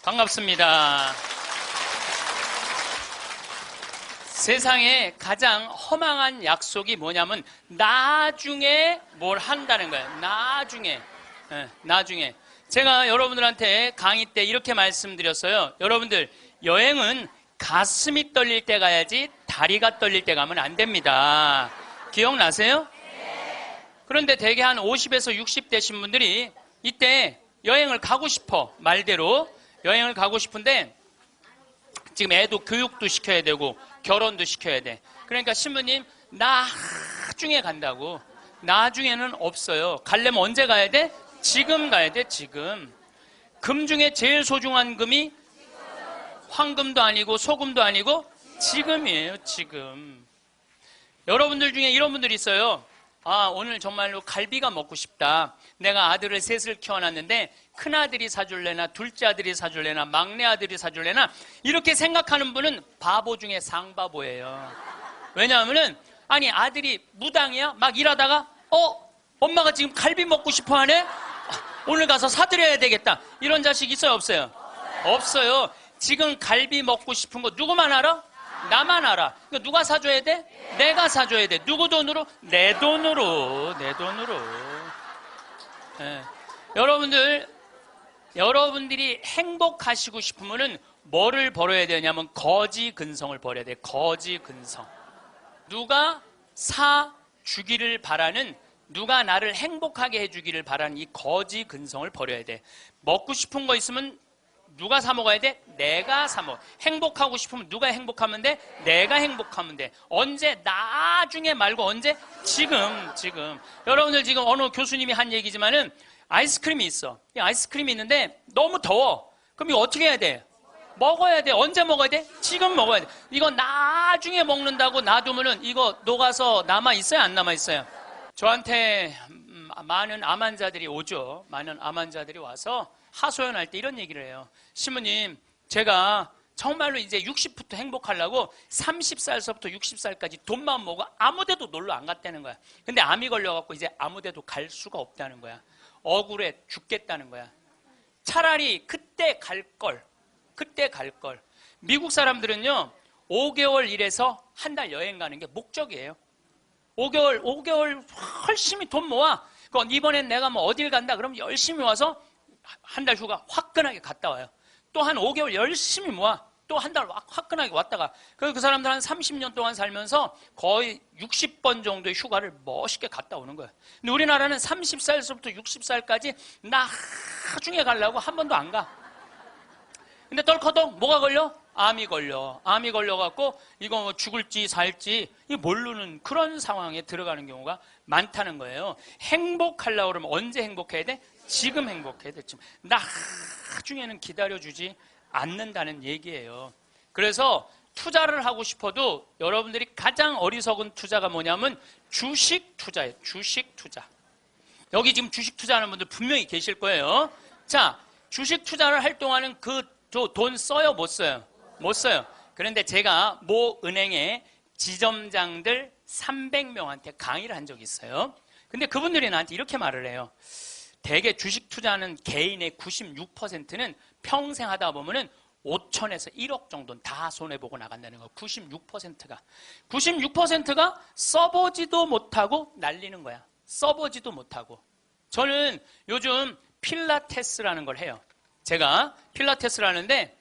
반갑습니다. 세상에 가장 허망한 약속이 뭐냐면 나중에 뭘 한다는 거예요. 나중에. 제가 여러분들한테 강의 때 이렇게 말씀드렸어요. 여러분들, 여행은 가슴이 떨릴 때 가야지 다리가 떨릴 때 가면 안 됩니다. 기억나세요? 그런데 대개 한 50에서 60 되신 분들이 이때 여행을 가고 싶어. 말대로 여행을 가고 싶은데 지금 애도 교육도 시켜야 되고 결혼도 시켜야 돼. 그러니까 신부님, 나중에 간다고. 나중에는 없어요. 가려면 언제 가야 돼? 지금 가야 돼. 지금. 금 중에 제일 소중한 금이 황금도 아니고 소금도 아니고 지금이에요. 지금. 여러분들 중에 이런 분들이 있어요. 아, 오늘 정말로 갈비가 먹고 싶다. 내가 아들을 셋을 키워놨는데 큰아들이 사줄래나 둘째 아들이 사줄래나 막내 아들이 사줄래나 이렇게 생각하는 분은 바보 중에 상바보예요. 왜냐하면은 아니 아들이 무당이야? 막 일하다가 엄마가 지금 갈비 먹고 싶어 하네? 오늘 가서 사드려야 되겠다. 이런 자식 있어요? 없어요? 없어요. 지금 갈비 먹고 싶은 거 누구만 알아? 나만 알아. 그러니까 누가 사줘야 돼? 내가 사줘야 돼. 누구 돈으로? 내 돈으로. 네. 여러분들이 행복하시고 싶으면은 뭐를 벌어야 되냐면 거지 근성을 벌여야 돼. 거지 근성. 누가 사주기를 바라는, 누가 나를 행복하게 해주기를 바라는 이 거지 근성을 버려야 돼. 먹고 싶은 거 있으면 누가 사 먹어야 돼? 내가 사 먹어. 행복하고 싶으면 누가 행복하면 돼? 내가 행복하면 돼. 언제? 나중에 말고 언제? 지금. 여러분들 지금 어느 교수님이 한 얘기지만은 아이스크림이 있어. 이 아이스크림이 있는데 너무 더워. 그럼 이거 어떻게 해야 돼? 먹어야 돼. 언제 먹어야 돼? 지금 먹어야 돼. 이거 나중에 먹는다고 놔두면은 이거 녹아서 남아있어요? 안 남아있어요? 저한테 많은 암 환자들이 오죠. 많은 암 환자들이 와서 하소연할 때 이런 얘기를 해요. 신부님, 제가 정말로 이제 60부터 행복하려고 30살서부터 60살까지 돈만 모으고 아무데도 놀러 안 갔다는 거야. 근데 암이 걸려갖고 이제 아무데도 갈 수가 없다는 거야. 억울해 죽겠다는 거야. 차라리 그때 갈 걸. 미국 사람들은요 5개월 일해서 한 달 여행 가는 게 목적이에요. 5개월 열심히 돈 모아. 그건 이번엔 내가 뭐 어딜 간다 그러면 열심히 와서 한 달 휴가 화끈하게 갔다 와요. 또 한 5개월 열심히 모아. 또 한 달 화끈하게 왔다가. 그 사람들 한 30년 동안 살면서 거의 60번 정도의 휴가를 멋있게 갔다 오는 거예요. 근데 우리나라는 30살부터 60살까지 나중에 가려고 한 번도 안 가. 근데 덜커덕 뭐가 걸려? 암이 걸려갖고 이거 뭐 죽을지 살지 이거 모르는 그런 상황에 들어가는 경우가 많다는 거예요. 행복하려고 그러면 언제 행복해야 돼? 지금 행복해야 돼. 지금. 나중에는 기다려주지 않는다는 얘기예요. 그래서 투자를 하고 싶어도 여러분들이 가장 어리석은 투자가 뭐냐면 주식 투자예요. 주식 투자. 여기 지금 주식 투자하는 분들 분명히 계실 거예요. 자, 주식 투자를 할 동안은 돈 써요? 못 써요? 못 써요. 그런데 제가 모 은행의 지점장들 300명한테 강의를 한 적이 있어요. 근데 그분들이 나한테 이렇게 말을 해요. 대개 주식 투자하는 개인의 96%는 평생 하다 보면은 5천에서 1억 정도는 다 손해보고 나간다는 거. 96%가 써보지도 못하고 날리는 거야. 써보지도 못하고. 저는 요즘 필라테스라는 걸 해요. 제가 필라테스를 하는데,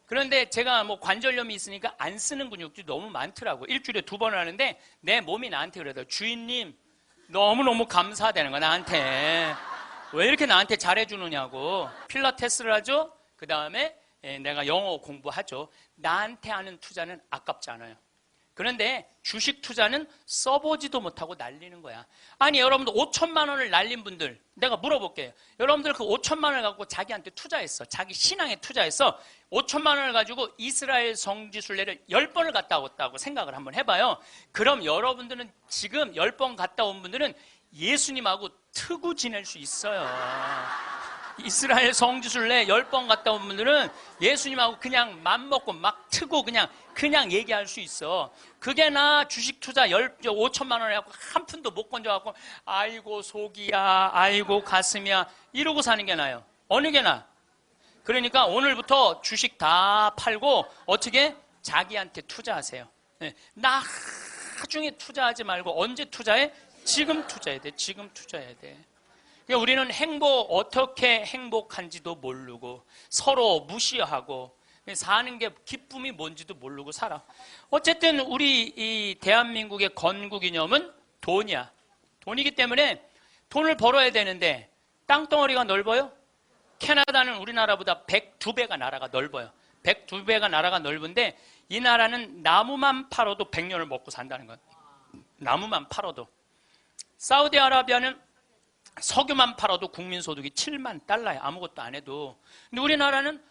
그런데 제가 뭐 관절염이 있으니까 안 쓰는 근육들이 너무 많더라고. 일주일에 2번을 하는데 내 몸이 나한테 그러더라고. 주인님 너무너무 감사하다는 거야. 나한테 왜 이렇게 나한테 잘해주느냐고. 필라테스를 하죠. 그 다음에 내가 영어 공부하죠. 나한테 하는 투자는 아깝지 않아요. 그런데 주식 투자는 써보지도 못하고 날리는 거야. 아니 여러분들 5천만 원을 날린 분들 내가 물어볼게요. 여러분들 그 5천만 원을 갖고 자기한테 투자했어. 자기 신앙에 투자했어. 5천만 원을 가지고 이스라엘 성지순례를 10번을 갔다 왔다고 생각을 한번 해봐요. 그럼 여러분들은 지금 10번 갔다 온 분들은 예수님하고 트고 지낼 수 있어요. 이스라엘 성지순례 10번 갔다 온 분들은 예수님하고 그냥 맘먹고 막 트고 그냥 얘기할 수 있어. 그게 나 주식 투자 5천만 원에 갖고 한 푼도 못 건져갖고 아이고 속이야 아이고 가슴이야 이러고 사는 게 나아요. 어느 게 나아? 그러니까 오늘부터 주식 다 팔고 어떻게 자기한테 투자하세요. 네. 나중에 투자하지 말고 언제 투자해? 지금 투자해야 돼. 지금 투자해야 돼. 그러니까 우리는 어떻게 행복한지도 모르고 서로 무시하고 사는 게 기쁨이 뭔지도 모르고 살아. 어쨌든 우리 이 대한민국의 건국 이념은 돈이야. 돈이기 때문에 돈을 벌어야 되는데 땅덩어리가 넓어요? 캐나다는 우리나라보다 102배가 나라가 넓어요. 102배가 나라가 넓은데 이 나라는 나무만 팔아도 100년을 먹고 산다는 거예요. 나무만 팔아도. 사우디아라비아는 석유만 팔아도 국민소득이 7만 달러야. 아무것도 안 해도. 근데 우리나라는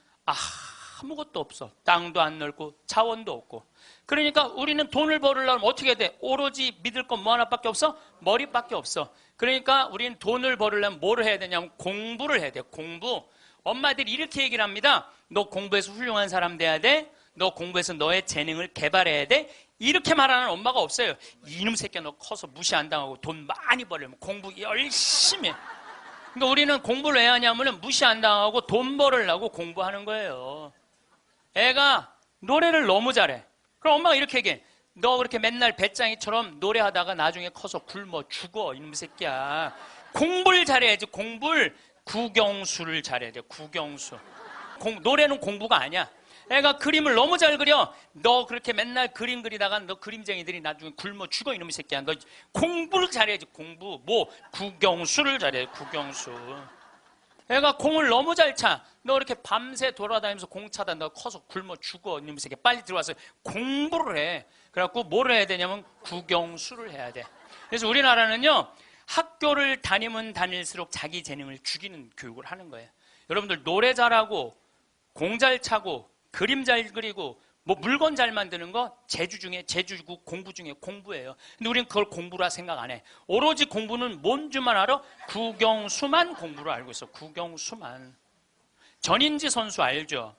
아무것도 없어. 땅도 안 넓고 자원도 없고. 그러니까 우리는 돈을 벌으려면 어떻게 해야 돼? 오로지 믿을 건 뭐 하나밖에 없어? 머리밖에 없어. 그러니까 우리는 돈을 벌으려면 뭐를 해야 되냐면 공부를 해야 돼. 공부. 엄마들이 이렇게 얘기를 합니다. 너 공부해서 훌륭한 사람 돼야 돼. 너 공부해서 너의 재능을 개발해야 돼. 이렇게 말하는 엄마가 없어요. 이놈 새끼야 너 커서 무시 안 당하고 돈 많이 벌려면 공부 열심히 해. 그러니까 우리는 공부를 왜 하냐면 무시 안 당하고 돈 벌으려고 공부하는 거예요. 애가 노래를 너무 잘해. 그럼 엄마가 이렇게 얘기해. 너 그렇게 맨날 배짱이처럼 노래하다가 나중에 커서 굶어 죽어 이놈 새끼야. 공부를 잘해야지. 공부를. 국영수를 잘해야 돼. 국영수. 노래는 공부가 아니야. 애가 그림을 너무 잘 그려. 너 그렇게 맨날 그림 그리다가 너 그림쟁이들이 나중에 굶어 죽어 이놈의 새끼야. 너 공부를 잘해야지. 공부. 국영수를 잘해. 국영수. 애가 공을 너무 잘 차. 너 이렇게 밤새 돌아다니면서 공 차다. 너 커서 굶어 죽어 이놈의 새끼야. 빨리 들어와서 공부를 해. 그래갖고 뭐를 해야 되냐면 국영수를 해야 돼. 그래서 우리나라는요, 학교를 다니면 다닐수록 자기 재능을 죽이는 교육을 하는 거예요. 여러분들 노래 잘하고 공 잘 차고 그림 잘 그리고 물건 잘 만드는 거 제주고 공부 중에 공부예요. 근데 우리는 그걸 공부라 생각 안 해. 오로지 공부는 뭔 줄만 알아? 국영수만 공부를 알고 있어. 국영수만. 전인지 선수 알죠?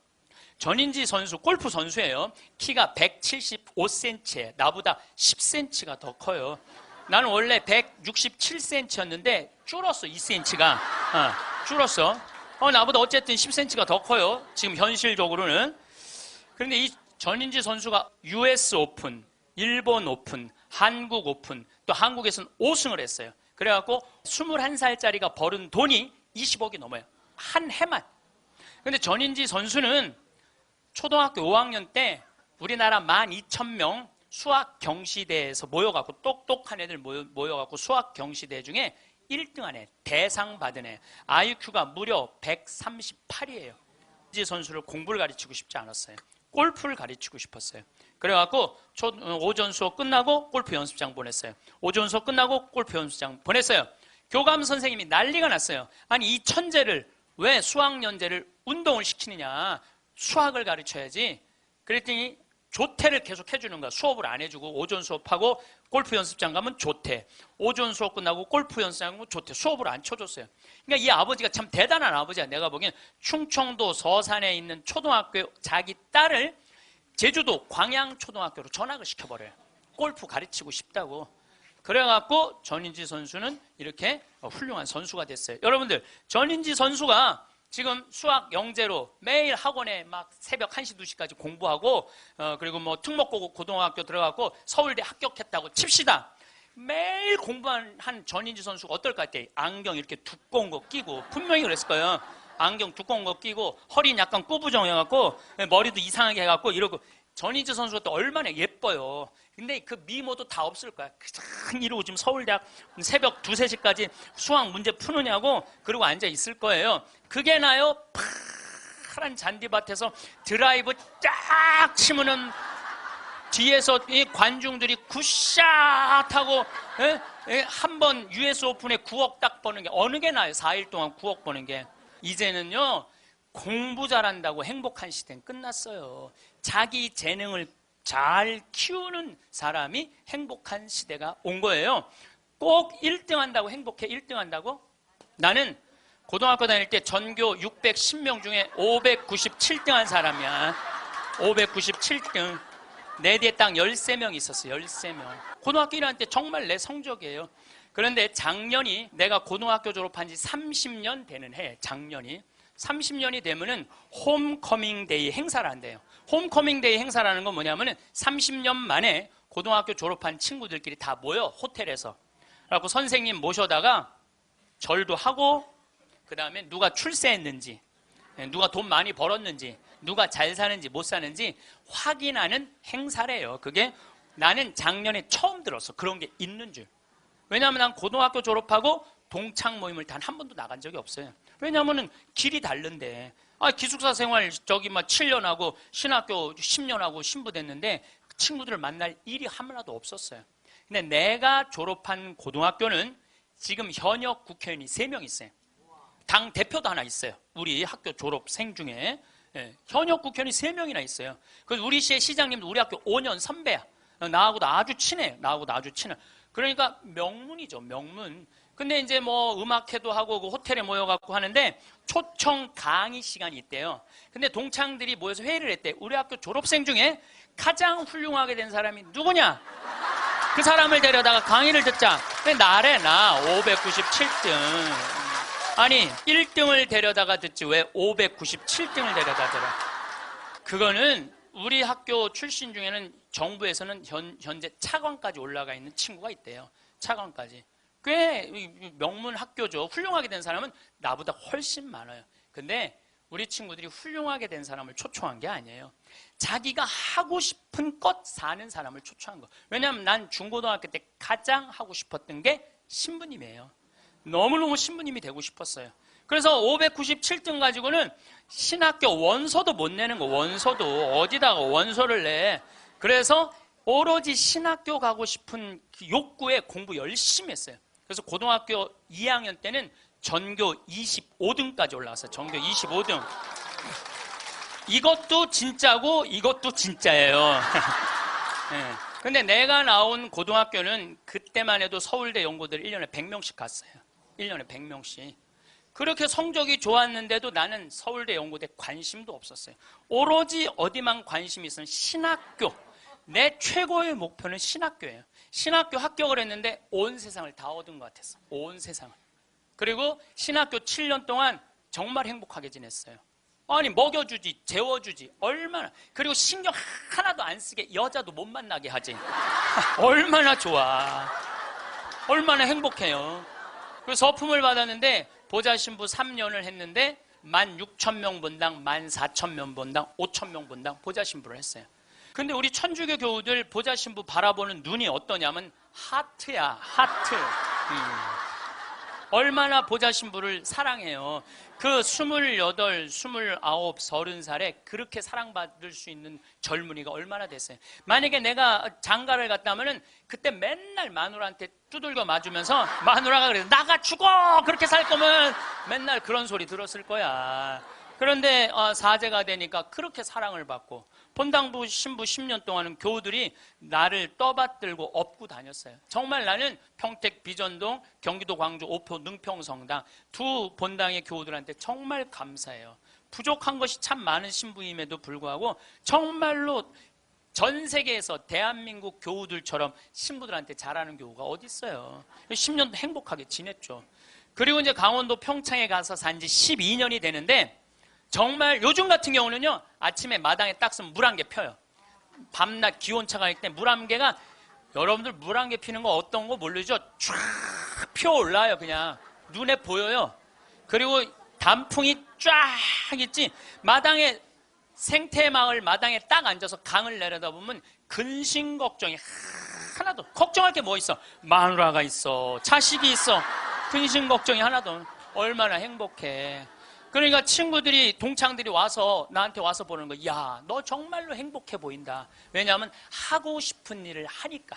전인지 선수 골프 선수예요. 키가 175cm에 나보다 10cm가 더 커요. 나는 원래 167cm였는데 줄었어. 2cm가 줄었어. 나보다 어쨌든 10cm가 더 커요. 지금 현실적으로는. 그런데 이 전인지 선수가 US 오픈, 일본 오픈, 한국 오픈, 또 한국에서는 5승을 했어요. 그래갖고 21살짜리가 벌은 돈이 20억이 넘어요. 한 해만. 근데 전인지 선수는 초등학교 5학년 때 우리나라 12,000명 수학 경시대에서 모여갖고 똑똑한 애들 모여갖고 수학 경시대 중에 1등한 애, 대상 받은 애, IQ가 무려 138이에요. 이지 선수를 공부를 가르치고 싶지 않았어요. 골프를 가르치고 싶었어요. 그래갖고 오전 수업 끝나고 골프 연습장 보냈어요. 오전 수업 끝나고 골프 연습장 보냈어요. 교감 선생님이 난리가 났어요. 아니 이 천재를 왜 수학연재를 운동을 시키느냐. 수학을 가르쳐야지. 그랬더니 조퇴를 계속 해주는 거야. 수업을 안 해주고 오전 수업하고 골프 연습장 가면 조퇴. 오전 수업 끝나고 골프 연습장 가면 조퇴. 수업을 안 쳐줬어요. 그러니까 이 아버지가 참 대단한 아버지야. 내가 보기엔 충청도 서산에 있는 초등학교 자기 딸을 제주도 광양초등학교로 전학을 시켜버려요. 골프 가르치고 싶다고. 그래갖고 전인지 선수는 이렇게 훌륭한 선수가 됐어요. 여러분들 전인지 선수가 지금 수학 영재로 매일 학원에 막 새벽 1시, 2시까지 공부하고 그리고 특목고 고등학교 들어가고 서울대 합격했다고 칩시다. 매일 공부한 전인지 선수가 어떨 것 같아요? 안경 이렇게 두꺼운 거 끼고 분명히 그랬을 거예요. 안경 두꺼운 거 끼고 허리는 약간 꾸부정해갖고 머리도 이상하게 해갖고 이러고 전인지 선수가 또 얼마나 예뻐요. 근데 그 미모도 다 없을 거야. 그냥 이러고 지금 서울대학 새벽 2, 3시까지 수학 문제 푸느냐고 그러고 앉아 있을 거예요. 그게 나요? 파란 잔디밭에서 드라이브 쫙 치면은 뒤에서 이 관중들이 굿샷 하고 한번 US 오픈에 9억 딱 버는 게 어느 게 나요? 4일 동안 9억 버는 게. 이제는요 공부 잘한다고 행복한 시대는 끝났어요. 자기 재능을 잘 키우는 사람이 행복한 시대가 온 거예요. 꼭 1등 한다고 행복해? 1등 한다고? 나는 고등학교 다닐 때 전교 610명 중에 597등 한 사람이야. 597등. 내 뒤에 딱 13명 있었어. 13명. 고등학교 1학년 때 정말 내 성적이에요. 그런데 작년이 내가 고등학교 졸업한 지 30년 되는 해. 작년이 30년이 되면은 홈커밍 데이 행사를 한대요. 홈커밍 데이 행사라는 건 뭐냐면은 30년 만에 고등학교 졸업한 친구들끼리 다 모여 호텔에서. 그래갖고 선생님 모셔다가 절도 하고, 그 다음에 누가 출세했는지, 누가 돈 많이 벌었는지, 누가 잘 사는지 못 사는지 확인하는 행사래요. 그게 나는 작년에 처음 들었어. 그런 게 있는 줄. 왜냐하면 난 고등학교 졸업하고 동창 모임을 단 한 번도 나간 적이 없어요. 왜냐하면 길이 다른데. 기숙사 생활 저기 막 7년 하고 신학교 10년 하고 신부됐는데 친구들을 만날 일이 하나도 없었어요. 근데 내가 졸업한 고등학교는 지금 현역 국회의원이 3명 있어요. 당 대표도 하나 있어요. 우리 학교 졸업생 중에. 현역 국회의원이 3명이나 있어요. 그래서 우리 시의 시장님도 우리 학교 5년 선배야. 나하고도 아주 친해. 나하고도 아주 친해. 그러니까 명문이죠, 명문. 근데 이제 뭐 음악회도 하고 그 호텔에 모여갖고 하는데 초청 강의 시간이 있대요. 근데 동창들이 모여서 회의를 했대. 우리 학교 졸업생 중에 가장 훌륭하게 된 사람이 누구냐? 그 사람을 데려다가 강의를 듣자. 근데 나래, 나 597등. 아니 1등을 데려다가 듣지 왜 597등을 데려다 들어? 그거는 우리 학교 출신 중에는 정부에서는 현재 차관까지 올라가 있는 친구가 있대요. 차관까지. 꽤 명문 학교죠. 훌륭하게 된 사람은 나보다 훨씬 많아요. 근데 우리 친구들이 훌륭하게 된 사람을 초청한 게 아니에요. 자기가 하고 싶은 것 사는 사람을 초청한 거. 왜냐하면 난 중고등학교 때 가장 하고 싶었던 게 신부님이에요. 너무너무 신부님이 되고 싶었어요. 그래서 597등 가지고는 신학교 원서도 못 내는 거. 원서도 어디다가 원서를 내. 그래서 오로지 신학교 가고 싶은 그 욕구에 공부 열심히 했어요. 그래서 고등학교 2학년 때는 전교 25등까지 올라왔어요. 전교 25등. 이것도 진짜고 이것도 진짜예요. 네. 근데 내가 나온 고등학교는 그때만 해도 서울대 연고들 1년에 100명씩 갔어요. 1년에 100명씩. 그렇게 성적이 좋았는데도 나는 서울대 연고대 관심도 없었어요. 오로지 어디만 관심이 있으면 신학교. 내 최고의 목표는 신학교예요. 신학교 합격을 했는데 온 세상을 다 얻은 것 같았어. 온 세상을. 그리고 신학교 7년 동안 정말 행복하게 지냈어요. 아니 먹여주지, 재워주지, 얼마나. 그리고 신경 하나도 안 쓰게 여자도 못 만나게 하지. 얼마나 좋아. 얼마나 행복해요. 그래서 서품을 받았는데 보좌 신부 3년을 했는데 16,000명 본당, 14,000명 본당, 5,000명 본당 보좌 신부를 했어요. 근데 우리 천주교 교우들 보좌 신부 바라보는 눈이 어떠냐면 하트야, 하트. 얼마나 보좌 신부를 사랑해요. 그 28, 29, 30살에 그렇게 사랑받을 수 있는 젊은이가 얼마나 됐어요. 만약에 내가 장가를 갔다 하면은 그때 맨날 마누라한테 두들겨 맞으면서 마누라가 그래서 나가 죽어! 그렇게 살 거면 맨날 그런 소리 들었을 거야. 그런데 사제가 되니까 그렇게 사랑을 받고 본당부 신부 10년 동안은 교우들이 나를 떠받들고 업고 다녔어요. 정말 나는 평택 비전동, 경기도 광주 오표 능평성당 두 본당의 교우들한테 정말 감사해요. 부족한 것이 참 많은 신부임에도 불구하고 정말로 전 세계에서 대한민국 교우들처럼 신부들한테 잘하는 교우가 어디 있어요. 10년도 행복하게 지냈죠. 그리고 이제 강원도 평창에 가서 산 지 12년이 되는데 정말 요즘 같은 경우는요, 아침에 마당에 딱 쓰면 물 한 개 펴요. 밤낮 기온차가 있을 때 물 한 개가, 여러분들 물 한 개 피는 거 어떤 거 모르죠? 쫙 피어올라요. 그냥 눈에 보여요. 그리고 단풍이 쫙 있지. 마당에 생태마을 마당에 딱 앉아서 강을 내려다보면 근심 걱정이 하나도, 걱정할 게 뭐 있어? 마누라가 있어, 자식이 있어. 근심 걱정이 하나도. 얼마나 행복해. 그러니까 친구들이, 동창들이 와서 나한테 와서 보는 거, 야, 너 정말로 행복해 보인다. 왜냐하면 하고 싶은 일을 하니까.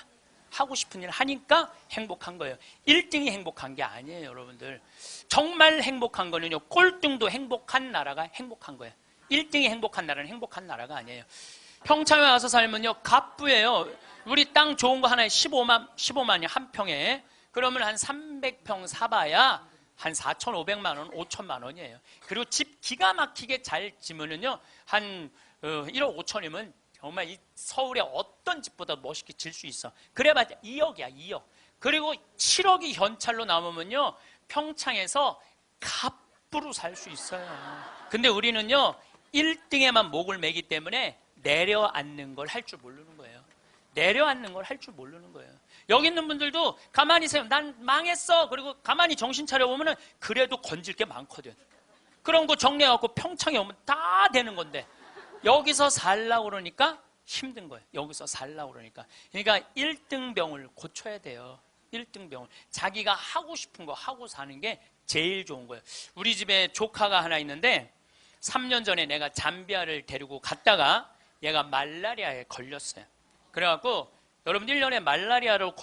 하고 싶은 일을 하니까 행복한 거예요. 1등이 행복한 게 아니에요, 여러분들. 정말 행복한 거는요, 꼴등도 행복한 나라가 행복한 거예요. 1등이 행복한 나라는 행복한 나라가 아니에요. 평창에 와서 살면요, 갑부예요. 우리 땅 좋은 거 하나에 15만이 한 평에. 그러면 한 300평 사봐야 한 4,500만 원, 5천만 원이에요. 그리고 집 기가 막히게 잘 지으면요, 한 1억 5천이면 정말 이 서울의 어떤 집보다 멋있게 질 수 있어. 그래봤자 2억이야, 2억. 그리고 7억이 현찰로 남으면요, 평창에서 10% 살 수 있어요. 근데 우리는요 1등에만 목을 매기 때문에 내려앉는 걸 할 줄 모르는 거예요. 내려앉는 걸 할 줄 모르는 거예요. 여기 있는 분들도 가만히 있어요. 난 망했어. 그리고 가만히 정신 차려보면 그래도 건질 게 많거든. 그런 거 정리해갖고 평창에 오면 다 되는 건데 여기서 살라고 그러니까 힘든 거예요. 여기서 살라고 그러니까. 그러니까 1등병을 고쳐야 돼요. 1등병을. 자기가 하고 싶은 거 하고 사는 게 제일 좋은 거예요. 우리 집에 조카가 하나 있는데 3년 전에 내가 잠비아를 데리고 갔다가 얘가 말라리아에 걸렸어요. 그래갖고 여러분 1년에 말라리아로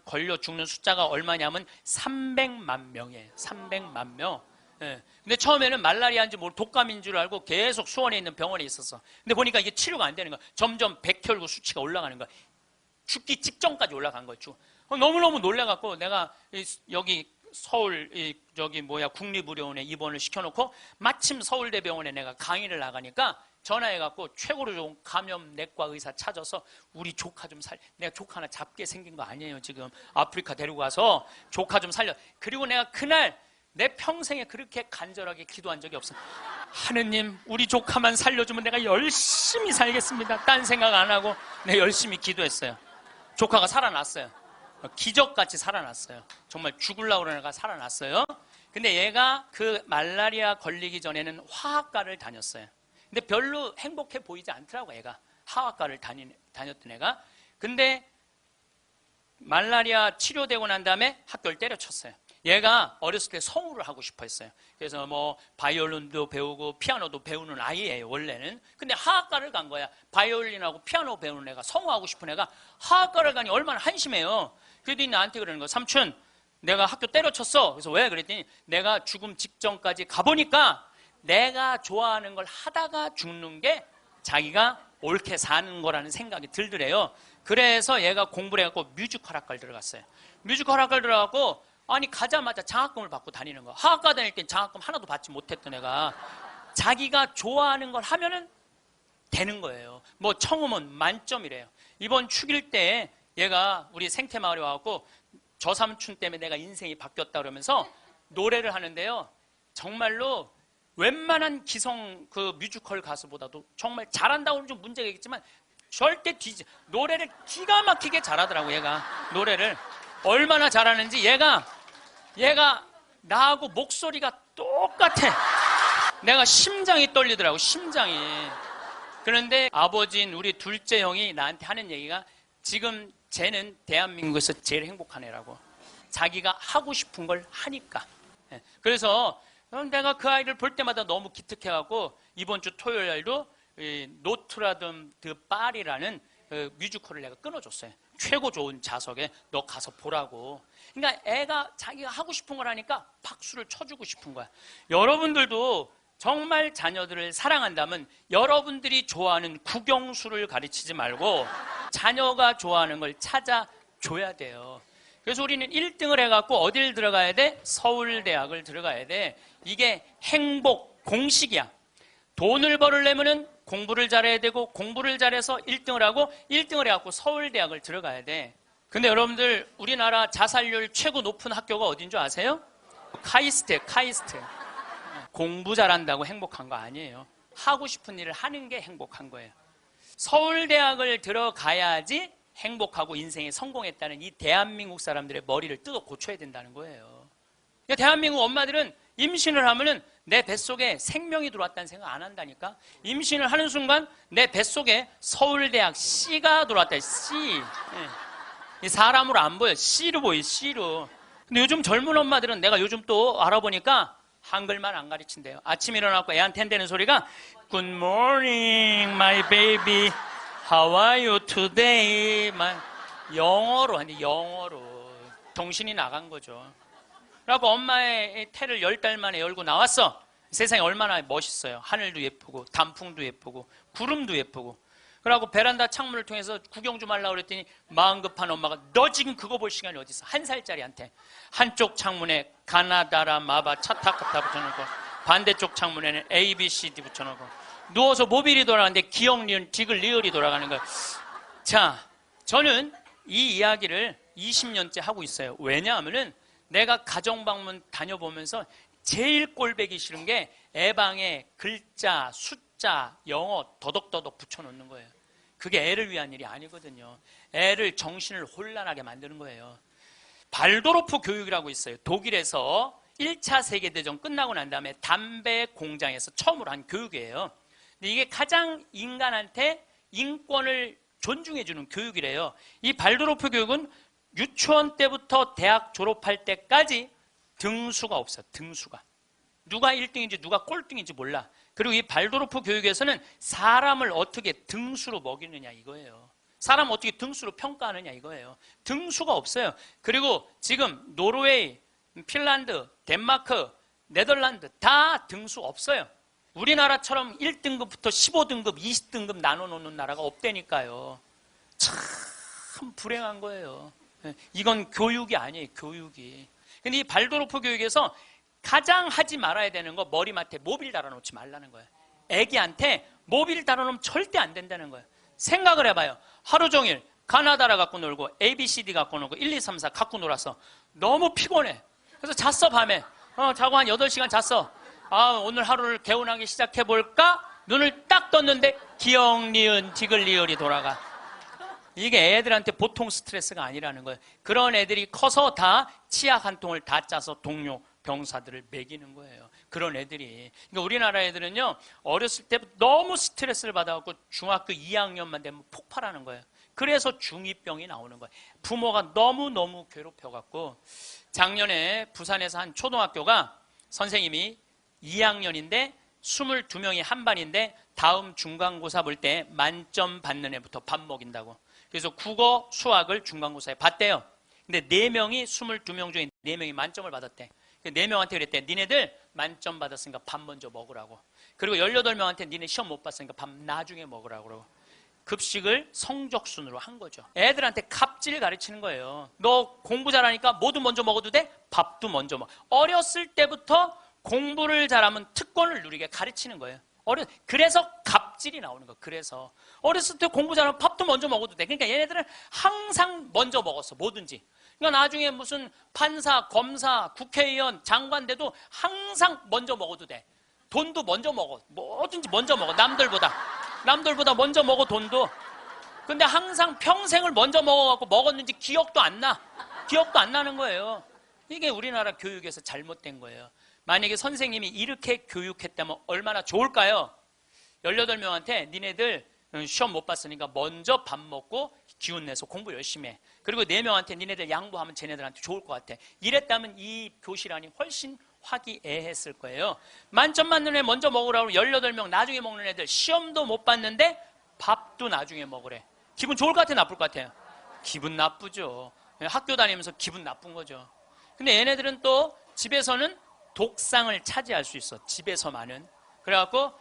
걸려 죽는 숫자가 얼마냐면 300만 명이에요. 300만 명. 예. 근데 처음에는 말라리아인지 모르고 독감인 줄 알고 계속 수원에 있는 병원에 있었어. 근데 보니까 이게 치료가 안 되는 거야. 점점 백혈구 수치가 올라가는 거야. 죽기 직전까지 올라간 거야. 너무너무 놀라갖고 내가 여기 서울 국립의료원에 입원을 시켜놓고 마침 서울대병원에 내가 강의를 나가니까 전화해갖고 최고로 좋은 감염내과 의사 찾아서 우리 조카 좀 내가 조카 하나 잡게 생긴 거 아니에요. 지금 아프리카 데리고 가서 조카 좀 살려. 그리고 내가 그날 내 평생에 그렇게 간절하게 기도한 적이 없어. 하느님 우리 조카만 살려주면 내가 열심히 살겠습니다. 딴 생각 안 하고 내가 열심히 기도했어요. 조카가 살아났어요. 기적같이 살아났어요. 정말 죽으려고 그러는 애가 살아났어요. 근데 얘가 그 말라리아 걸리기 전에는 화학과를 다녔어요. 근데 별로 행복해 보이지 않더라고. 애가 화학과를 다녔던 애가. 근데 말라리아 치료되고 난 다음에 학교를 때려쳤어요. 얘가 어렸을 때 성우를 하고 싶어 했어요. 그래서 뭐 바이올린도 배우고 피아노도 배우는 아이예요 원래는. 근데 화학과를 간 거야. 바이올린하고 피아노 배우는 애가, 성우하고 싶은 애가 화학과를 가니 얼마나 한심해요. 그랬더니 나한테 그러는 거야. 삼촌 내가 학교 때려쳤어. 그래서 왜? 그랬더니 내가 죽음 직전까지 가보니까 내가 좋아하는 걸 하다가 죽는 게 자기가 옳게 사는 거라는 생각이 들더래요. 그래서 얘가 공부를 해갖고 뮤지컬 학과를 들어갔어요. 뮤지컬 학과를 들어가고 아니 가자마자 장학금을 받고 다니는 거야. 화학과 다닐 땐 장학금 하나도 받지 못했던 애가 자기가 좋아하는 걸 하면은 되는 거예요. 뭐 청음은 만점이래요. 이번 축일 때 얘가 우리 생태마을에 와갖고 저 삼촌 때문에 내가 인생이 바뀌었다 그러면서 노래를 하는데요. 정말로 웬만한 기성 그 뮤지컬 가수보다도 정말 잘한다고는 좀 문제가 있겠지만 절대 노래를 기가 막히게 잘하더라고. 얘가 노래를 얼마나 잘하는지 얘가 나하고 목소리가 똑같아. 내가 심장이 떨리더라고. 심장이. 그런데 아버지인 우리 둘째 형이 나한테 하는 얘기가 지금 쟤는 대한민국에서 제일 행복한 애라고. 자기가 하고 싶은 걸 하니까. 그래서 내가 그 아이를 볼 때마다 너무 기특해갖고 이번 주 토요일 날도 노트라담 드 파리라는 뮤지컬을 내가 끊어줬어요. 최고 좋은 좌석에 너 가서 보라고. 그러니까 애가 자기가 하고 싶은 걸 하니까 박수를 쳐주고 싶은 거야. 여러분들도 정말 자녀들을 사랑한다면 여러분들이 좋아하는 국영수를 가르치지 말고 자녀가 좋아하는 걸 찾아줘야 돼요. 그래서 우리는 1등을 해갖고 어딜 들어가야 돼? 서울대학을 들어가야 돼. 이게 행복 공식이야. 돈을 벌으려면은 공부를 잘해야 되고 공부를 잘해서 1등을 하고 1등을 해갖고 서울대학을 들어가야 돼. 근데 여러분들 우리나라 자살률 최고 높은 학교가 어딘 줄 아세요? 카이스트예요. 카이스트. 공부 잘한다고 행복한 거 아니에요. 하고 싶은 일을 하는 게 행복한 거예요. 서울대학을 들어가야지 행복하고 인생에 성공했다는 이 대한민국 사람들의 머리를 뜯어 고쳐야 된다는 거예요. 그러니까 대한민국 엄마들은 임신을 하면은 내 뱃속에 생명이 들어왔다는 생각 안 한다니까. 임신을 하는 순간 내 뱃속에 서울대학 C가 들어왔다. C. 이 사람으로 안 보여. C로 보여. C로. 근데 요즘 젊은 엄마들은 내가 요즘 또 알아보니까 한글만 안 가르친대요. 아침에 일어나고 애한테 한다는 소리가 Good morning, my baby. How are you today? 영어로 하는데 영어로. 정신이 나간 거죠. 그래갖고 엄마의 태를 10달 만에 열고 나왔어. 세상이 얼마나 멋있어요. 하늘도 예쁘고 단풍도 예쁘고 구름도 예쁘고. 그래갖고 베란다 창문을 통해서 구경 좀 하려고 그랬더니 마음 급한 엄마가 너 지금 그거 볼 시간이 어디 있어. 1살짜리한테 한쪽 창문에 가나다라 마바 차타카타 붙여놓고 반대쪽 창문에는 A, B, C, D 붙여놓고 누워서 모빌이 돌아가는데 기억, 니은, 디귿, 리을이 돌아가는 거예요. 자, 저는 이 이야기를 20년째 하고 있어요. 왜냐하면은 내가 가정방문 다녀보면서 제일 꼴배기 싫은 게 애방에 글자, 숫자, 영어 더덕더덕 붙여놓는 거예요. 그게 애를 위한 일이 아니거든요. 애를 정신을 혼란하게 만드는 거예요. 발도르프 교육이라고 있어요. 독일에서 1차 세계대전 끝나고 난 다음에 담배 공장에서 처음으로 한 교육이에요. 근데 이게 가장 인간한테 인권을 존중해주는 교육이래요. 이 발도르프 교육은 유치원 때부터 대학 졸업할 때까지 등수가 없어요. 등수가. 누가 1등인지 누가 꼴등인지 몰라. 그리고 이 발도르프 교육에서는 사람을 어떻게 등수로 먹이느냐 이거예요. 사람 어떻게 등수로 평가하느냐 이거예요. 등수가 없어요. 그리고 지금 노르웨이, 핀란드, 덴마크, 네덜란드 다 등수 없어요. 우리나라처럼 1등급부터 15등급, 20등급 나눠놓는 나라가 없다니까요. 참 불행한 거예요. 이건 교육이 아니에요. 교육이. 근데 이 발도르프 교육에서 가장 하지 말아야 되는 거 머리맡에 모빌 달아놓지 말라는 거예요. 애기한테 모빌 달아놓으면 절대 안 된다는 거예요. 생각을 해봐요. 하루 종일 가나다라 갖고 놀고 ABCD 갖고 놀고 1, 2, 3, 4 갖고 놀아서 너무 피곤해. 그래서 잤어 밤에. 자고 한 8시간 잤어. 오늘 하루를 개운하게 시작해볼까? 눈을 딱 떴는데 기역, 니은, 디귿, 리을이 돌아가. 이게 애들한테 보통 스트레스가 아니라는 거예요. 그런 애들이 커서 다 치약 한 통을 다 짜서 동료 병사들을 먹이는 거예요. 그런 애들이. 그러니까 우리나라 애들은요, 어렸을 때부터 너무 스트레스를 받아갖고 중학교 2학년만 되면 폭발하는 거예요. 그래서 중2병이 나오는 거예요. 부모가 너무너무 괴롭혀갖고. 작년에 부산에서 한 초등학교가 선생님이 2학년인데 22명이 한 반인데 다음 중간고사 볼 때 만점 받는 애부터 밥 먹인다고. 그래서 국어, 수학을 중간고사에 봤대요. 근데 4명이 22명 중에 4명이 만점을 받았대. 4명한테 그랬대. 니네들 만점 받았으니까 밥 먼저 먹으라고. 그리고 18명한테 니네 시험 못 봤으니까 밥 나중에 먹으라고. 그러고. 급식을 성적순으로 한 거죠. 애들한테 갑질 가르치는 거예요. 너 공부 잘하니까 뭐도 먼저 먹어도 돼? 밥도 먼저 먹어. 어렸을 때부터 공부를 잘하면 특권을 누리게 가르치는 거예요. 그래서 갑질이 나오는 거예요. 그래서 어렸을 때 공부 잘하면 밥도 먼저 먹어도 돼. 그러니까 얘네들은 항상 먼저 먹었어. 뭐든지. 그러니까 나중에 무슨 판사, 검사, 국회의원, 장관 돼도 항상 먼저 먹어도 돼. 돈도 먼저 먹어. 뭐든지 먼저 먹어. 남들보다 먼저 먹어. 돈도. 근데 항상 평생을 먼저 먹어갖고 먹었는지 기억도 안 나는 거예요. 이게 우리나라 교육에서 잘못된 거예요. 만약에 선생님이 이렇게 교육했다면 얼마나 좋을까요? 18명한테 니네들 시험 못 봤으니까 먼저 밥 먹고 기운 내서 공부 열심히 해. 그리고 4명한테 니네들 양보하면 쟤네들한테 좋을 것 같아. 이랬다면 이 교실 안이 훨씬 화기애애했을 거예요. 만점 맞는 애 먼저 먹으라고 18명 나중에 먹는 애들 시험도 못 봤는데 밥도 나중에 먹으래. 기분 좋을 것 같아요? 나쁠 것 같아요? 기분 나쁘죠. 학교 다니면서 기분 나쁜 거죠. 근데 얘네들은 또 집에서는 독상을 차지할 수 있어. 집에서만은. 그래갖고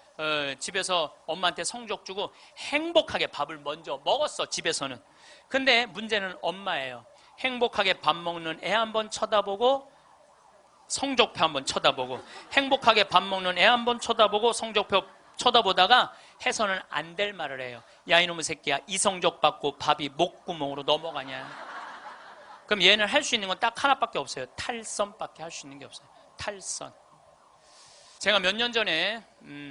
집에서 엄마한테 성적 주고 행복하게 밥을 먼저 먹었어. 집에서는. 근데 문제는 엄마예요. 행복하게 밥 먹는 애 한번 쳐다보고 성적표 한번 쳐다보고 행복하게 밥 먹는 애 한번 쳐다보고 성적표 쳐다보다가 해서는 안 될 말을 해요. 야 이놈의 새끼야, 이 성적 받고 밥이 목구멍으로 넘어가냐. 그럼 얘는 할 수 있는 건 딱 하나밖에 없어요. 탈선밖에 할 수 있는 게 없어요. 탈선. 제가 몇 년 전에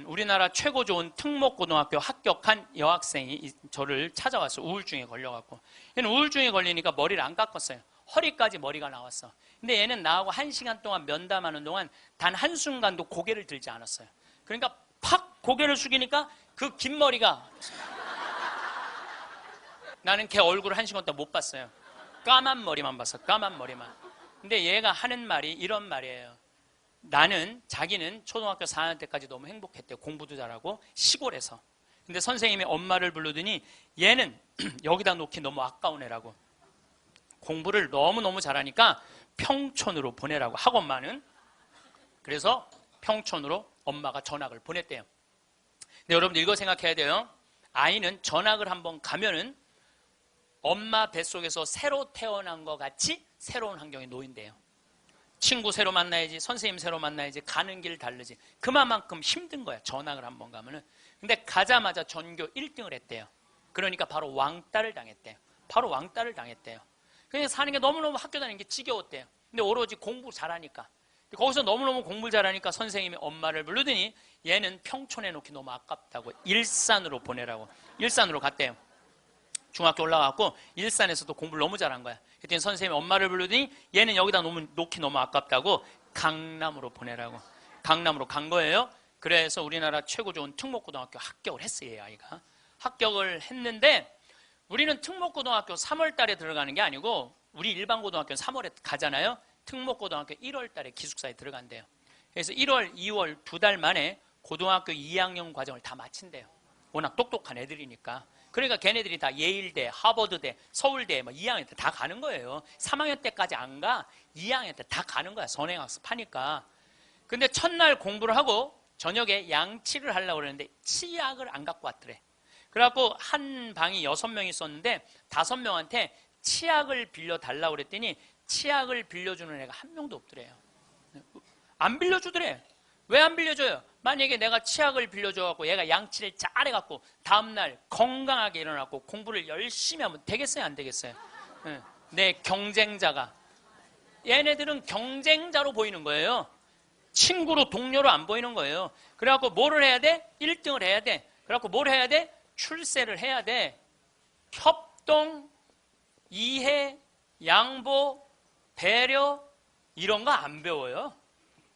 우리나라 최고 좋은 특목고등학교 합격한 여학생이 저를 찾아왔어요. 우울증에 걸려갖고. 얘는 우울증에 걸리니까 머리를 안 깎았어요. 허리까지 머리가 나왔어. 근데 얘는 나하고 1시간 동안 면담하는 동안 단 한순간도 고개를 들지 않았어요. 그러니까 팍 고개를 숙이니까 그 긴 머리가 나는 걔 얼굴을 1시간 동안 못 봤어요. 까만 머리만 봤어. 까만 머리만. 근데 얘가 하는 말이 이런 말이에요. 자기는 초등학교 4학년 때까지 너무 행복했대요. 공부도 잘하고 시골에서. 근데 선생님이 엄마를 부르더니 얘는 여기다 놓기 너무 아까운 애라고. 공부를 너무너무 잘하니까 평촌으로 보내라고, 학원만은. 그래서 평촌으로 엄마가 전학을 보냈대요. 근데 여러분들 이거 생각해야 돼요. 아이는 전학을 한번 가면은 엄마 뱃속에서 새로 태어난 것 같이 새로운 환경에 놓인대요. 친구 새로 만나야지, 선생님 새로 만나야지, 가는 길 다르지. 그만큼 힘든 거야, 전학을 한번 가면은. 근데 가자마자 전교 1등을 했대요. 그러니까 바로 왕따를 당했대요. 그냥 사는 게 너무너무 학교 다니는 게 지겨웠대요. 근데 오로지 공부 잘하니까. 거기서 너무너무 공부를 잘하니까 선생님이 엄마를 부르더니 얘는 평촌에 놓기 너무 아깝다고 일산으로 보내라고. 일산으로 갔대요. 중학교 올라가고 일산에서도 공부를 너무 잘한 거야. 그랬더니 선생님이 엄마를 부르더니 얘는 여기다 놓기 너무 아깝다고 강남으로 보내라고. 강남으로 간 거예요. 그래서 우리나라 최고 좋은 특목고등학교 합격을 했어요. 이 아이가. 합격을 했는데 우리는 특목고등학교 3월 달에 들어가는 게 아니고 우리 일반 고등학교는 3월에 가잖아요. 특목고등학교 1월 달에 기숙사에 들어간대요. 그래서 1월, 2월 2달 만에 고등학교 2학년 과정을 다 마친대요. 워낙 똑똑한 애들이니까. 그러니까 걔네들이 다 예일대, 하버드대, 서울대 2학년 때 다 가는 거예요. 3학년 때까지 안 가. 2학년 때 다 가는 거야. 선행학습 하니까. 근데 첫날 공부를 하고 저녁에 양치를 하려고 그랬는데 치약을 안 갖고 왔더래. 그래갖고 한 방이 6명이 있었는데 5명한테 치약을 빌려달라고 그랬더니 치약을 빌려주는 애가 한 명도 없더래요. 안 빌려주더래. 왜 안 빌려줘요? 만약에 내가 치약을 빌려줘갖고 얘가 양치를 잘해갖고 다음날 건강하게 일어나고 공부를 열심히 하면 되겠어요? 안 되겠어요? 내 경쟁자가. 얘네들은 경쟁자로 보이는 거예요. 친구로 동료로 안 보이는 거예요. 그래갖고 뭐를 해야 돼? 1등을 해야 돼. 그래갖고 뭘 해야 돼? 출세를 해야 돼. 협동, 이해, 양보, 배려 이런 거 안 배워요.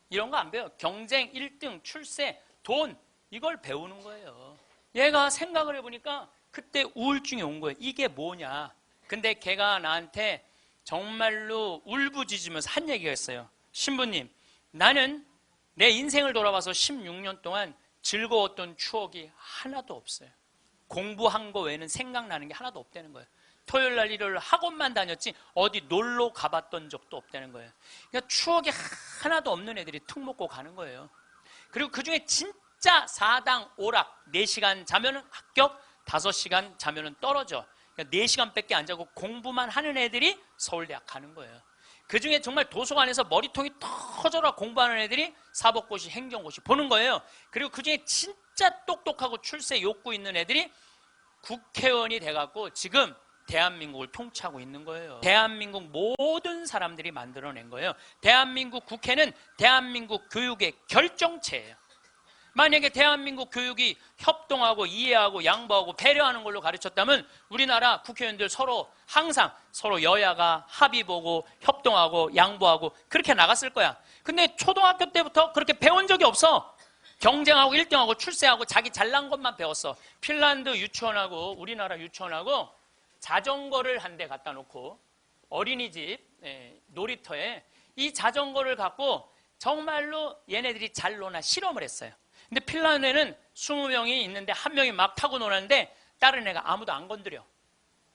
이런 거 안 배워요. 경쟁, 1등, 출세, 돈 이걸 배우는 거예요. 얘가 생각을 해보니까 그때 우울증이 온 거예요. 이게 뭐냐. 근데 걔가 나한테 정말로 울부짖으면서 한 얘기가 있어요. 신부님, 나는 내 인생을 돌아봐서 16년 동안 즐거웠던 추억이 하나도 없어요. 공부한 거 외에는 생각나는 게 하나도 없다는 거예요. 토요일 날 일요일 학원만 다녔지 어디 놀러 가봤던 적도 없다는 거예요. 그러니까 추억이 하나도 없는 애들이 특목고 가는 거예요. 그리고 그중에 진짜 4당 오락 4시간 자면은 합격, 5시간 자면은 떨어져. 그러니까 4시간밖에 안 자고 공부만 하는 애들이 서울대학 가는 거예요. 그중에 정말 도서관에서 머리통이 터져라 공부하는 애들이 사법고시, 행정고시 보는 거예요. 그리고 그중에 진짜 똑똑하고 출세 욕구 있는 애들이 국회의원이 돼갖고 지금 대한민국을 통치하고 있는 거예요. 대한민국 모든 사람들이 만들어낸 거예요. 대한민국 국회는 대한민국 교육의 결정체예요. 만약에 대한민국 교육이 협동하고 이해하고 양보하고 배려하는 걸로 가르쳤다면 우리나라 국회의원들 항상 서로 여야가 합의 보고 협동하고 양보하고 그렇게 나갔을 거야. 근데 초등학교 때부터 그렇게 배운 적이 없어. 경쟁하고 1등하고 출세하고 자기 잘난 것만 배웠어. 핀란드 유치원하고 우리나라 유치원하고 자전거를 한 대 갖다 놓고 어린이집 놀이터에 이 자전거를 갖고 정말로 얘네들이 잘 노나 실험을 했어요. 근데 핀란드에는 20명이 있는데 한 명이 막 타고 노는데 다른 애가 아무도 안 건드려.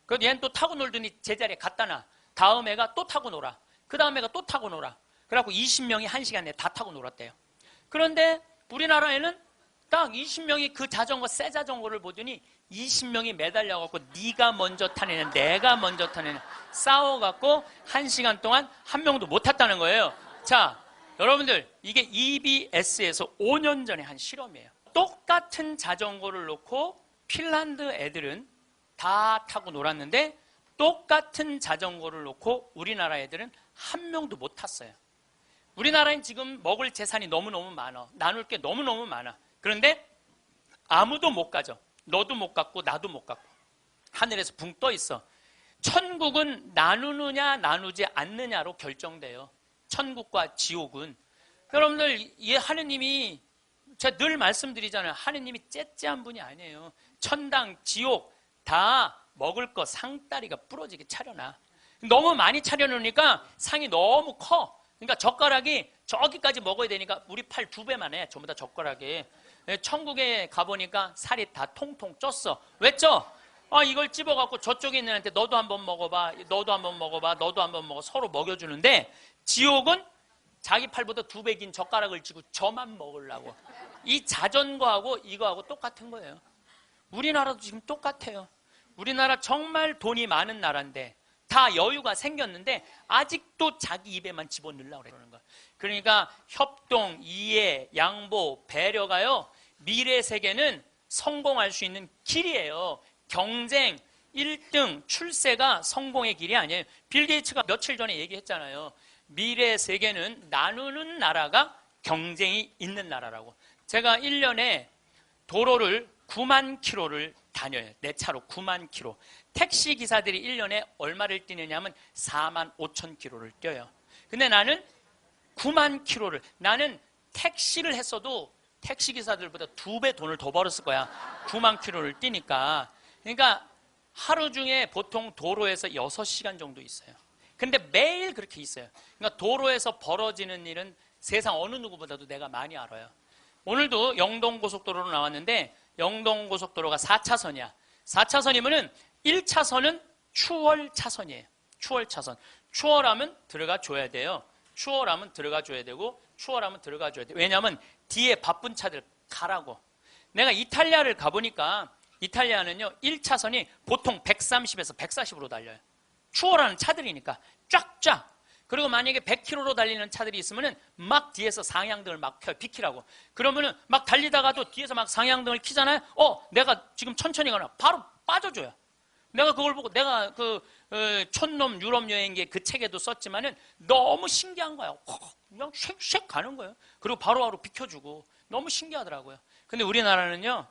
그래서 얘는 또 타고 놀더니 제자리에 갖다 놔. 다음 애가 또 타고 놀아. 그 다음 애가 또 타고 놀아. 그래갖고 20명이 1시간 내에 다 타고 놀았대요. 그런데 우리나라에는 딱 20명이 그 자전거, 새 자전거를 보더니 20명이 매달려갖고 네가 먼저 타내냐 내가 먼저 타내냐 싸워갖고 1시간 동안 한 명도 못 탔다는 거예요. 자, 여러분들 이게 EBS에서 5년 전에 한 실험이에요. 똑같은 자전거를 놓고 핀란드 애들은 다 타고 놀았는데 똑같은 자전거를 놓고 우리나라 애들은 한 명도 못 탔어요. 우리나라엔 지금 먹을 재산이 너무너무 많아. 나눌 게 너무너무 많아. 그런데 아무도 못 가죠. 너도 못 갔고 나도 못 갔고 하늘에서 붕 떠 있어. 천국은 나누느냐 나누지 않느냐로 결정돼요. 천국과 지옥은. 여러분들 하느님이 제가 늘 말씀드리잖아요. 하느님이 째째한 분이 아니에요. 천당, 지옥 다 먹을 거 상다리가 부러지게 차려놔. 너무 많이 차려놓으니까 상이 너무 커. 그러니까 젓가락이 저기까지 먹어야 되니까 우리 팔 2배만 해. 전부 다 젓가락에. 천국에 가보니까 살이 다 통통 쪘어. 왜 쪄? 이걸 찝어갖고 저쪽에 있는 애한테 너도 한번 먹어봐. 너도 한번 먹어봐. 너도 한번 먹어. 서로 먹여주는데 지옥은 자기 팔보다 2배 긴 젓가락을 쥐고 저만 먹으려고. 이 자전거하고 이거하고 똑같은 거예요. 우리나라도 지금 똑같아요. 우리나라 정말 돈이 많은 나라인데 다 여유가 생겼는데 아직도 자기 입에만 집어넣으려고 그러는 거예요. 그러니까 협동, 이해, 양보, 배려가요. 미래 세계는 성공할 수 있는 길이에요. 경쟁, 1등, 출세가 성공의 길이 아니에요. 빌 게이츠가 며칠 전에 얘기했잖아요. 미래 세계는 나누는 나라가 경쟁이 있는 나라라고. 제가 1년에 도로를 9만 킬로를 다녀요. 내 차로 9만 킬로. 택시 기사들이 1년에 얼마를 뛰느냐 하면 4만 5천 킬로를 뛰어요. 근데 나는 9만 킬로를, 나는 택시를 했어도 택시 기사들보다 2배 돈을 더 벌었을 거야. 9만 킬로를 뛰니까. 그러니까 하루 중에 보통 도로에서 6시간 정도 있어요. 근데 매일 그렇게 있어요. 그러니까 도로에서 벌어지는 일은 세상 어느 누구보다도 내가 많이 알아요. 오늘도 영동고속도로로 나왔는데 영동고속도로가 4차선이야. 4차선이면은 1차선은 추월 차선이에요. 추월 차선. 추월하면 들어가 줘야 돼요. 추월하면 들어가 줘야 되고 추월하면 들어가 줘야 돼요. 왜냐하면 뒤에 바쁜 차들 가라고. 내가 이탈리아를 가보니까 이탈리아는요 1차선이 보통 130에서 140으로 달려요. 추월하는 차들이니까 쫙쫙. 그리고 만약에 100km로 달리는 차들이 있으면은 막 뒤에서 상향등을 막 켜요. 비키라고. 그러면은 막 달리다가도 뒤에서 막 상향등을 켜잖아요. 내가 지금 천천히 가나 바로 빠져줘요. 내가 그걸 보고 내가 촌놈 유럽 여행기 그 책에도 썼지만은 너무 신기한 거야. 그냥 쉑쉑 가는 거예요. 그리고 바로바로 비켜주고 너무 신기하더라고요. 근데 우리나라는요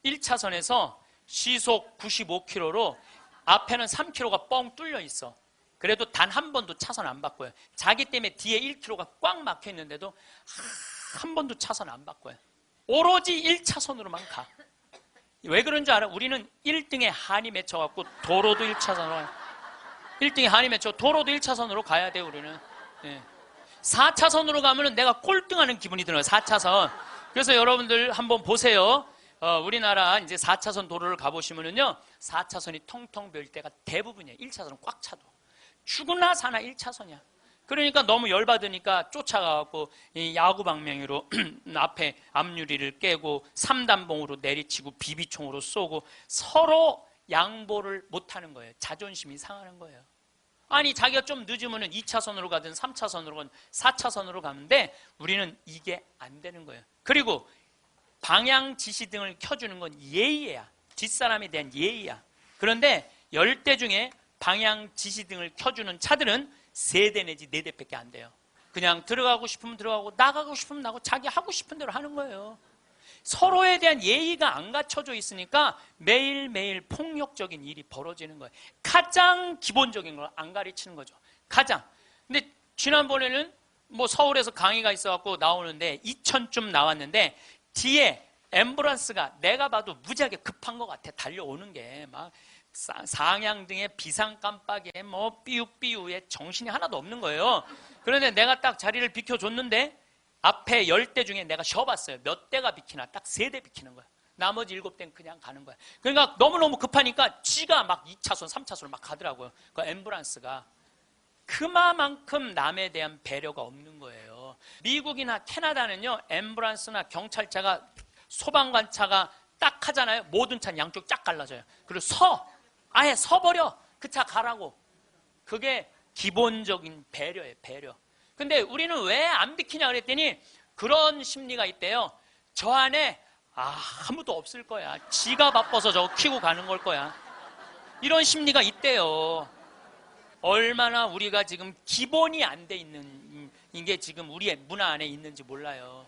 1차선에서 시속 95km로 앞에는 3km가 뻥 뚫려 있어. 그래도 단 한 번도 차선 안 바꿔요. 자기 때문에 뒤에 1km가 꽉 막혀 있는데도 한 번도 차선 안 바꿔요. 오로지 1차선으로만 가. 왜 그런 줄 알아? 우리는 1등에 한이 맺혀갖고 도로도 1차선으로 1등에 한이 맺혀 도로도 1차선으로 가야 돼 우리는. 4차선으로 가면은 내가 꼴등하는 기분이 들어요. 4차선. 그래서 여러분들 한번 보세요. 우리나라 이제 4차선 도로를 가보시면은요 4차선이 텅텅 비일 때가 대부분이에요. 1차선은 꽉 차도. 죽으나 사나 1차선이야. 그러니까 너무 열받으니까 쫓아가갖고 이 야구 방망이로 앞에 앞유리를 깨고 3단봉으로 내리치고 비비총으로 쏘고 서로 양보를 못하는 거예요. 자존심이 상하는 거예요. 아니 자기가 좀 늦으면 2차선으로 가든 3차선으로 가든 4차선으로 가는데 우리는 이게 안 되는 거예요. 그리고 방향 지시등을 켜주는 건 예의야. 뒷사람에 대한 예의야. 그런데 10대 중에 방향 지시등을 켜주는 차들은 3대 내지 4대밖에 안 돼요. 그냥 들어가고 싶으면 들어가고 나가고 싶으면 나가고 자기 하고 싶은 대로 하는 거예요. 서로에 대한 예의가 안 갖춰져 있으니까 매일매일 폭력적인 일이 벌어지는 거예요. 가장 기본적인 걸 안 가르치는 거죠. 가장. 근데 지난번에는 뭐 서울에서 강의가 있어갖고 나오는데 2000쯤 나왔는데 뒤에 앰뷸런스가 내가 봐도 무지하게 급한 것 같아. 달려오는 게 막 상향등에 비상 깜빡이에 뭐 삐우삐우에 정신이 하나도 없는 거예요. 그런데 내가 딱 자리를 비켜줬는데 앞에 10대 중에 내가 쉬어봤어요. 몇 대가 비키나? 딱 3대 비키는 거야. 나머지 7대는 그냥 가는 거야. 그러니까 너무너무 급하니까 지가 막 2차선, 3차선으로 막 가더라고요. 그 앰뷸런스가. 그만큼 남에 대한 배려가 없는 거예요. 미국이나 캐나다는요, 앰뷸런스나 경찰차가 소방관차가 딱 하잖아요. 모든 차는 양쪽 쫙 갈라져요. 그리고 아예 서버려. 그 차 가라고. 그게 기본적인 배려예요, 배려. 근데 우리는 왜 안 비키냐 그랬더니 그런 심리가 있대요. 저 안에 아무도 없을 거야. 지가 바빠서 저거 키고 가는 걸 거야. 이런 심리가 있대요. 얼마나 우리가 지금 기본이 안 돼 있는 게 지금 우리의 문화 안에 있는지 몰라요.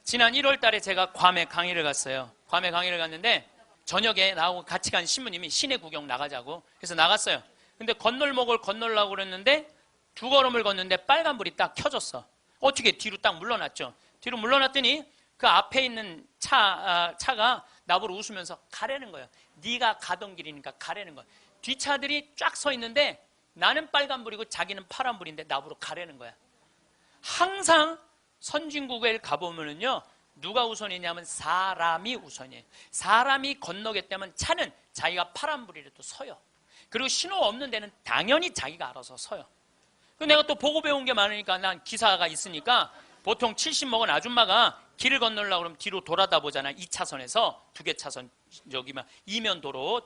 지난 1월 달에 제가 괌에 강의를 갔어요. 괌에 강의를 갔는데 저녁에 나하고 같이 간 신부님이 시내 구경 나가자고 그래서 나갔어요. 근데 건널목을 건너려고 그랬는데 2걸음을 걷는데 빨간불이 딱 켜졌어. 어떻게 뒤로 딱 물러났죠. 뒤로 물러났더니 그 앞에 있는 차가 나보고 웃으면서 가라는 거예요. 네가 가던 길이니까 가라는 거야. 뒷차들이 쫙 서 있는데 나는 빨간불이고 자기는 파란불인데 나보고 가라는 거야. 항상 선진국에 가보면은요 누가 우선이냐면 사람이 우선이에요. 사람이 건너겠다면 차는 자기가 파란불이라도 서요. 그리고 신호 없는 데는 당연히 자기가 알아서 서요. 내가 또 보고 배운 게 많으니까 난 기사가 있으니까 보통 70 먹은 아줌마가 길을 건너려고 그러면 뒤로 돌아다 보잖아. 2차선에서 2개 차선 여기 막 이면도로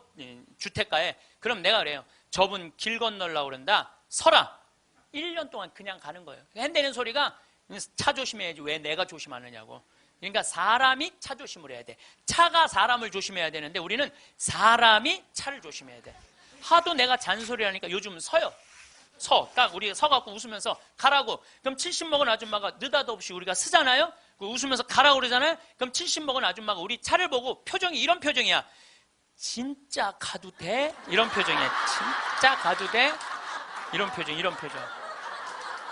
주택가에. 그럼 내가 그래요. 저분 길 건너려고 그런다. 서라. 1년 동안 그냥 가는 거예요. 핸대는 소리가 차 조심해야지 왜 내가 조심하느냐고. 그러니까 사람이 차 조심을 해야 돼. 차가 사람을 조심해야 되는데 우리는 사람이 차를 조심해야 돼. 하도 내가 잔소리하니까 요즘 서요. 딱 우리가 서갖고 웃으면서 가라고. 그럼 70 먹은 아줌마가 느닷없이 우리가 쓰잖아요. 웃으면서 가라고 그러잖아요. 그럼 70 먹은 아줌마가 우리 차를 보고 표정이 이런 표정이야. 진짜 가도 돼? 이런 표정이야. 진짜 가도 돼? 이런 표정.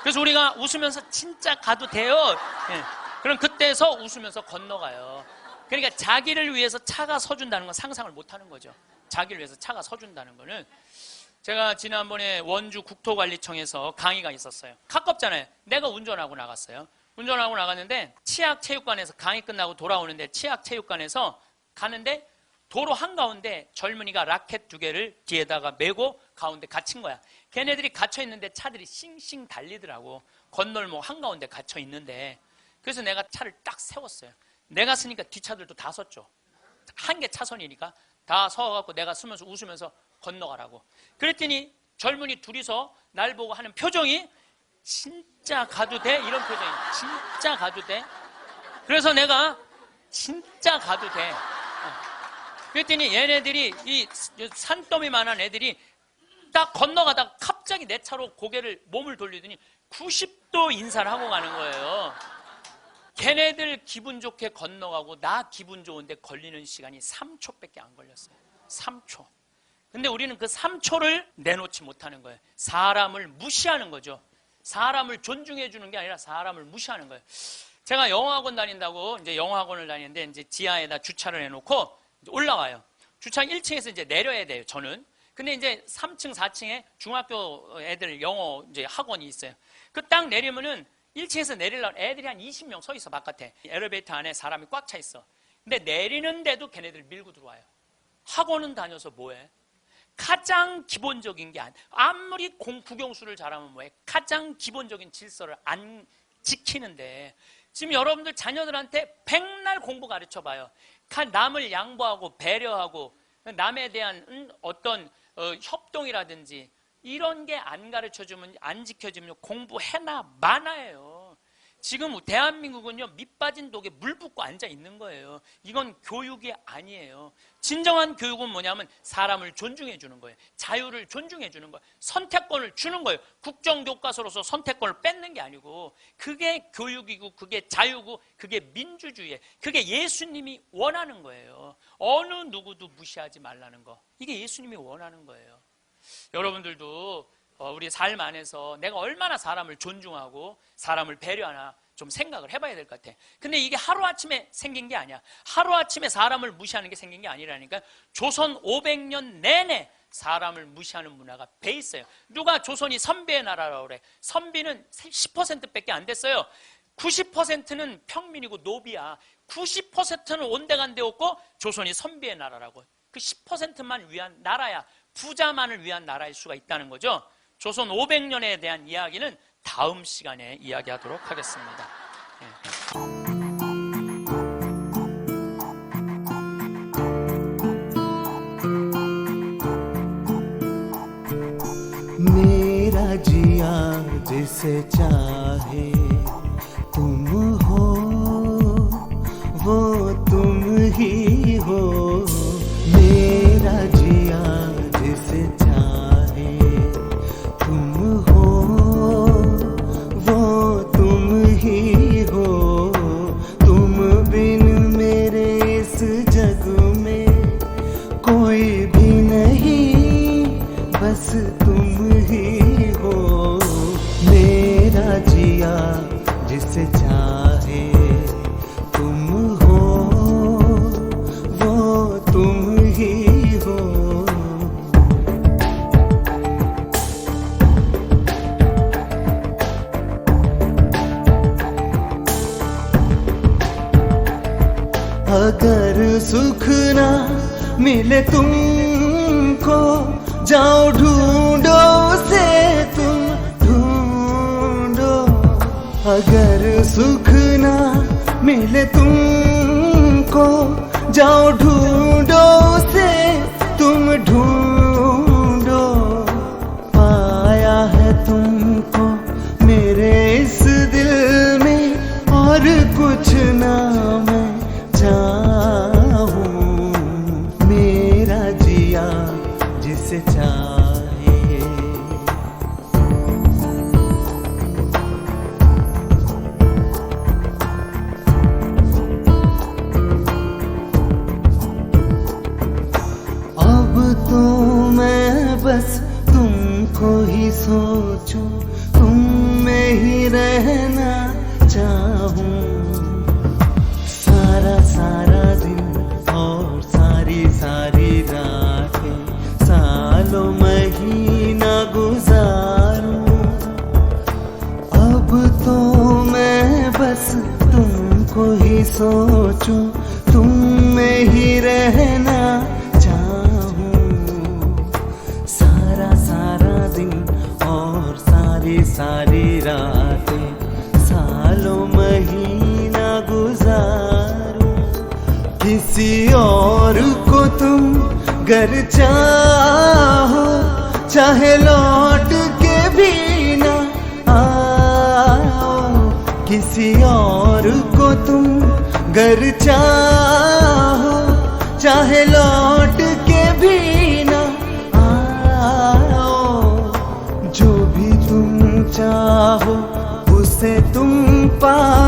그래서 우리가 웃으면서 진짜 가도 돼요. 예. 그럼 그때서 웃으면서 건너가요. 그러니까 자기를 위해서 차가 서준다는 건 상상을 못하는 거죠. 자기를 위해서 차가 서준다는 거는. 제가 지난번에 원주 국토관리청에서 강의가 있었어요. 가깝잖아요. 내가 운전하고 나갔어요. 운전하고 나갔는데 치악체육관에서 강의 끝나고 돌아오는데 치악체육관에서 가는데 도로 한가운데 젊은이가 라켓 2개를 뒤에다가 메고 가운데 갇힌 거야. 걔네들이 갇혀있는데 차들이 싱싱 달리더라고. 건널목 한가운데 갇혀있는데. 그래서 내가 차를 딱 세웠어요. 내가 쓰니까 뒷차들도 다 섰죠. 한 개 차선이니까 다 서갖고 내가 쓰면서 웃으면서 건너가라고. 그랬더니 젊은이 둘이서 날 보고 하는 표정이 진짜 가도 돼? 이런 표정이야. 진짜 가도 돼? 그래서 내가 진짜 가도 돼. 그랬더니 얘네들이 이 산더미만한 애들이 딱 건너가다가 갑자기 내 차로 몸을 돌리더니 90도 인사를 하고 가는 거예요. 걔네들 기분 좋게 건너가고 나 기분 좋은데 걸리는 시간이 3초밖에 안 걸렸어요. 3초. 근데 우리는 그 3초를 내놓지 못하는 거예요. 사람을 무시하는 거죠. 사람을 존중해 주는 게 아니라 사람을 무시하는 거예요. 제가 영어학원 다닌다고 이제 영어학원을 다니는데 이제 지하에다 주차를 해놓고 올라와요. 주차 1층에서 이제 내려야 돼요, 저는. 근데 이제 3층, 4층에 중학교 애들 영어 이제 학원이 있어요. 그 딱 내리면은 1층에서 내리려면 애들이 한 20명 서 있어, 바깥에. 엘리베이터 안에 사람이 꽉 차 있어. 근데 내리는데도 걔네들 밀고 들어와요. 학원은 다녀서 뭐해? 가장 기본적인 게 아무리 국영수를 잘하면 뭐해? 가장 기본적인 질서를 안 지키는데 지금 여러분들 자녀들한테 백날 공부 가르쳐봐요. 남을 양보하고 배려하고 남에 대한 어떤 협동이라든지 이런 게 안 가르쳐주면 안 지켜주면 공부해나 마나예요. 지금 대한민국은요 밑빠진 독에 물 붓고 앉아 있는 거예요. 이건 교육이 아니에요. 진정한 교육은 뭐냐면 사람을 존중해 주는 거예요. 자유를 존중해 주는 거예요. 선택권을 주는 거예요. 국정교과서로서 선택권을 뺏는 게 아니고 그게 교육이고 그게 자유고 그게 민주주의예요. 그게 예수님이 원하는 거예요. 어느 누구도 무시하지 말라는 거. 이게 예수님이 원하는 거예요. 여러분들도 우리 삶 안에서 내가 얼마나 사람을 존중하고 사람을 배려하나 좀 생각을 해봐야 될 것 같아. 근데 이게 하루아침에 생긴 게 아니야. 하루아침에 사람을 무시하는 게 생긴 게 아니라니까. 조선 500년 내내 사람을 무시하는 문화가 배 있어요. 누가 조선이 선비의 나라라고 그래. 선비는 10%밖에 안 됐어요. 90%는 평민이고 노비야. 90%는 온데간데 없고 조선이 선비의 나라라고. 그 10%만 위한 나라야. 부자만을 위한 나라일 수가 있다는 거죠. 조선 500년에 대한 이야기는 다음 시간에 이야기하도록 하겠습니다. मेरा जिया जिसे चाहे तुम हो वो तुम ही हो मेरा जिया जिसे चाहे तुम हो वो तुम ही हो तुम बिन मेरे इस जग में कोई भी नहीं बस तुम ही हो मेरा जिया जिसे चाहे तुम हो वो तुम ही हो अगर सुख ना मिले तुमको जाओ ढूंढो से तुम ढूंढो अगर सुख ना मिले तुमको जाओ ढूंढो से तुम ढूंढो पाया है तुमको मेरे इस दिल में और कुछ ना मैं चाहूं मेरा जिया जिसे चाहे तो मैं बस तुमको ही सोचूं, तुम में ही रहना चाहूं। सारा सारा दिन और सारी सारी रातें, सालों महीना गुजारूं। अब तो मैं बस तुमको ही सोचूं, तुम में ही रहना चाहूं। सारा सारा दिन और सारी सारी रातें, सालों महीना गुजारूं। किसी और को तुम गर चाहो, चाहे लौट के भी ना आओ। किसी और को तुम गर चाहो, चाहे लौट के भी ना आओ। जो भी तुम चाहो उसे तुम पाओ।